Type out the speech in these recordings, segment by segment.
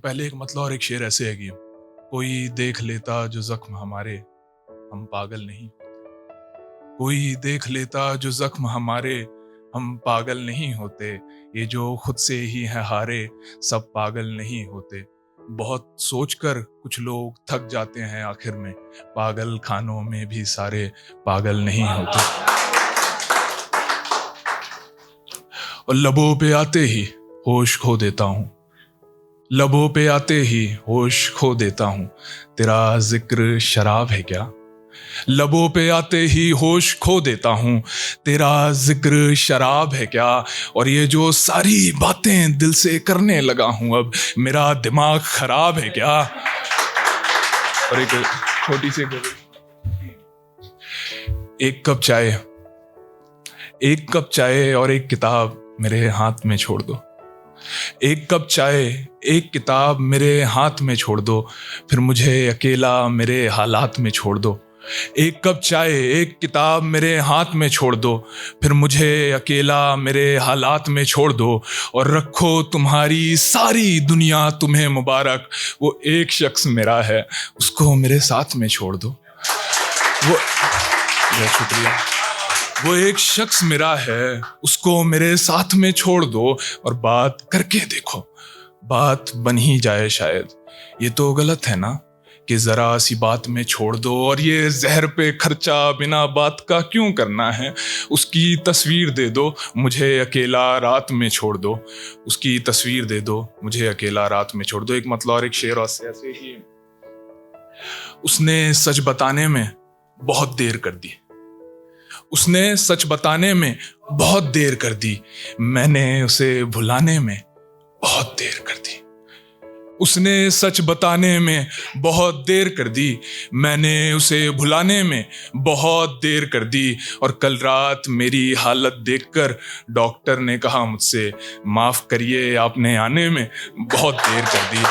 पहले एक मतलब और एक शेर ऐसे है कि कोई देख लेता जो जख्म हमारे, हम पागल नहीं। कोई देख लेता जो जख्म हमारे, हम पागल नहीं होते। ये जो खुद से ही है हारे, सब पागल नहीं होते। बहुत सोचकर कुछ लोग थक जाते हैं आखिर में, पागल खानों में भी सारे पागल नहीं होते। और लबों पे आते ही होश खो देता हूँ, लबों पे आते ही होश खो देता हूँ। तेरा जिक्र शराब है क्या? लबों पे आते ही होश खो देता हूँ। तेरा जिक्र शराब है क्या? और ये जो सारी बातें दिल से करने लगा हूँ अब, मेरा दिमाग खराब है क्या? और एक छोटी सी एक कप चाय, एक कप चाय और एक किताब मेरे हाथ में छोड़ दो। एक कप चाय, एक किताब मेरे हाथ में छोड़ दो, फिर मुझे अकेला मेरे हालात में छोड़ दो। एक कप चाय, एक किताब मेरे हाथ में छोड़ दो, फिर मुझे अकेला मेरे हालात में छोड़ दो। और रखो तुम्हारी सारी दुनिया तुम्हें मुबारक, वो एक शख्स मेरा है, उसको मेरे साथ में छोड़ दो। वो बहुत शुक्रिया। वो एक शख्स मेरा है, उसको मेरे साथ में छोड़ दो और बात करके देखो, बात बन ही जाए शायद। ये तो गलत है ना कि जरा सी बात में छोड़ दो, और ये जहर पे खर्चा बिना बात का क्यों करना है। उसकी तस्वीर दे दो, मुझे अकेला रात में छोड़ दो। उसकी तस्वीर दे दो, मुझे अकेला रात में छोड़ दो। एक मतलब और एक शेर ऐसे ही। उसने सच बताने में बहुत देर कर दी, उसने सच बताने में बहुत देर कर दी, मैंने उसे भुलाने में बहुत देर कर दी। उसने सच बताने में बहुत देर कर दी, मैंने उसे भुलाने में बहुत देर कर दी। और कल रात मेरी हालत देखकर डॉक्टर ने कहा मुझसे, माफ करिए आपने आने में बहुत देर कर दी।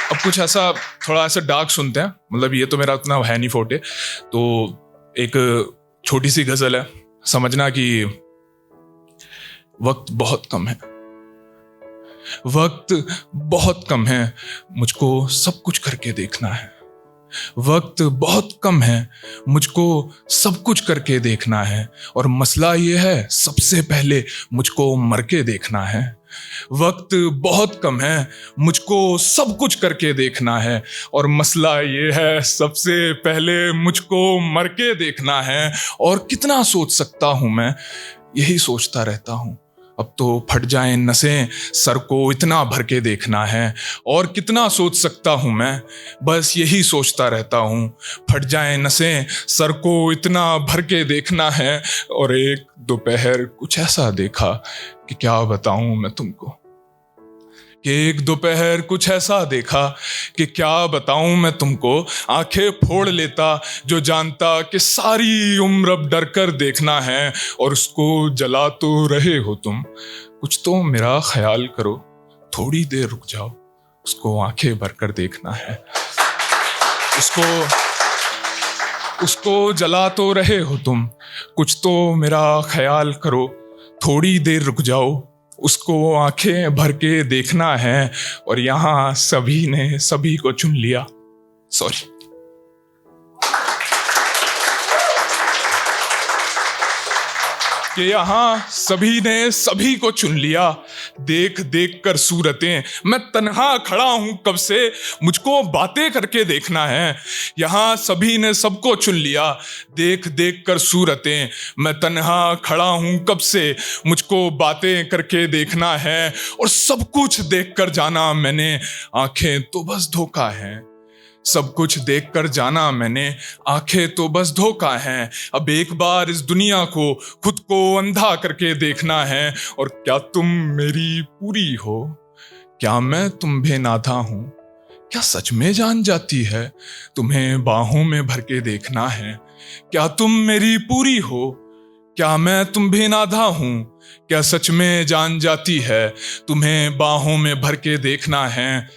अब कुछ ऐसा थोड़ा ऐसा डार्क सुनते हैं, मतलब ये तो मेरा उतना है नहीं फोटे, तो एक छोटी सी गजल है, समझना कि वक्त बहुत कम है, वक्त बहुत कम है, मुझको सब कुछ करके देखना है। वक्त बहुत कम है, मुझको सब कुछ करके देखना है, और मसला ये है सबसे पहले मुझको मर के देखना है। वक्त बहुत कम है, मुझको सब कुछ करके देखना है, और मसला ये है सबसे पहले मुझको मर के देखना है। और कितना सोच सकता हूं मैं, यही सोचता रहता हूं, अब तो फट जाएं नसें, सर को इतना भर के देखना है। और कितना सोच सकता हूं मैं, बस यही सोचता रहता हूं, फट जाएं नसें, सर को इतना भर के देखना है। और एक दोपहर कुछ ऐसा देखा कि क्या बताऊं मैं तुमको, कि एक दोपहर कुछ ऐसा देखा कि क्या बताऊं मैं तुमको। आंखें फोड़ लेता जो जानता कि सारी उम्र अब डर कर देखना है, और उसको जला तो रहे हो तुम, कुछ तो मेरा ख्याल करो, थोड़ी देर रुक जाओ, उसको आंखें भर कर देखना है। उसको जला तो रहे हो तुम, कुछ तो मेरा ख्याल करो, थोड़ी देर रुक जाओ, उसको आंखें भर के देखना है। और यहाँ सभी ने सभी को चुन लिया, सॉरी, कि यहाँ सभी ने सभी को चुन लिया। देख देख कर सूरतें, मैं तन्हा खड़ा हूँ कब से, मुझको बातें करके देखना है। यहाँ सभी ने सबको चुन लिया, देख देख कर सूरतें, मैं तन्हा खड़ा हूँ कब से, मुझको बातें करके देखना है। और सब कुछ देख कर जाना मैंने, आंखें तो बस धोखा है। सब कुछ देखकर जाना मैंने, आंखें तो बस धोखा हैं। अब एक बार इस दुनिया को खुद को अंधा करके देखना है। और क्या तुम मेरी पूरी हो, क्या मैं तुम बेनाथा हूँ, क्या सच में जान जाती है, तुम्हें बाहों में भर के देखना है। क्या तुम मेरी पूरी हो, क्या मैं तुम बेनाथा हूँ, क्या सच में जान जाती है, तुम्हें बाहों में भर के देखना है,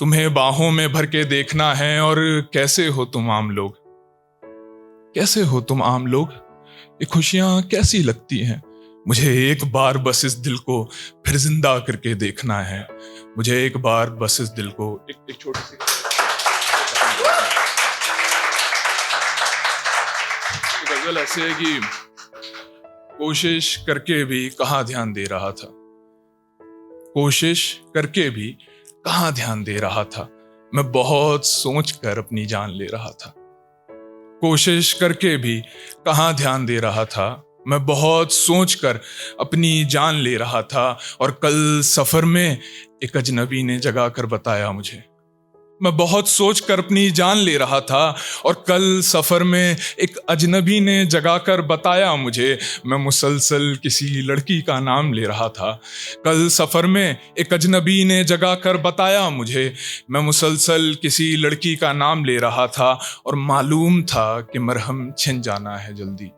तुम्हें बाहों में भर के देखना है। और कैसे हो तुम आम लोग, कैसे हो तुम आम लोग, ये खुशियां कैसी लगती हैं, मुझे एक बार बस इस दिल को फिर जिंदा करके देखना है। मुझे एक बार बस इस दिल को एक छोटी सी गजल ऐसे है कि कोशिश करके भी कहाँ ध्यान दे रहा था, कोशिश करके भी कहाँ ध्यान दे रहा था, मैं बहुत सोच कर अपनी जान ले रहा था। कोशिश करके भी कहाँ ध्यान दे रहा था, मैं बहुत सोच कर अपनी जान ले रहा था। और कल सफर में एक अजनबी ने जगा कर बताया मुझे, मैं बहुत सोच कर अपनी जान ले रहा था। और कल सफर में एक अजनबी ने जगा कर बताया मुझे, मैं मुसलसल किसी लड़की का नाम ले रहा था। कल सफर में एक अजनबी ने जगा कर बताया मुझे, मैं मुसलसल किसी लड़की का नाम ले रहा था। और मालूम था कि मरहम छिन जाना है जल्दी,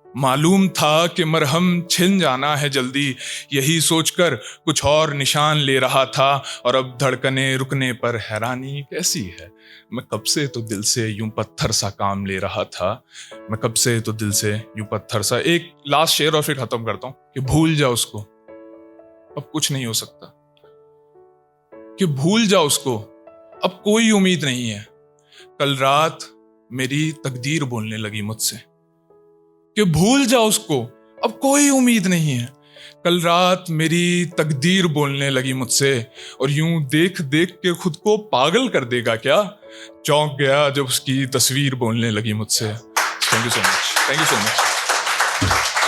मालूम था कि मरहम छिन जाना है जल्दी। यही सोचकर कुछ और निशान ले रहा था। और अब धड़कने रुकने पर हैरानी कैसी है, मैं कब से तो दिल से यूं पत्थर सा काम ले रहा था, मैं कब से तो दिल से यूं पत्थर सा। एक लास्ट शेर और फिर खत्म करता हूं कि भूल जा उसको, अब कुछ नहीं हो सकता, कि भूल जा उसको, अब कोई उम्मीद नहीं है। कल रात मेरी तकदीर बोलने लगी मुझसे कि भूल जा उसको, अब कोई उम्मीद नहीं है। कल रात मेरी तकदीर बोलने लगी मुझसे, और यूं देख देख के खुद को पागल कर देगा क्या, चौंक गया जब उसकी तस्वीर बोलने लगी मुझसे। Thank you so much, thank you so much.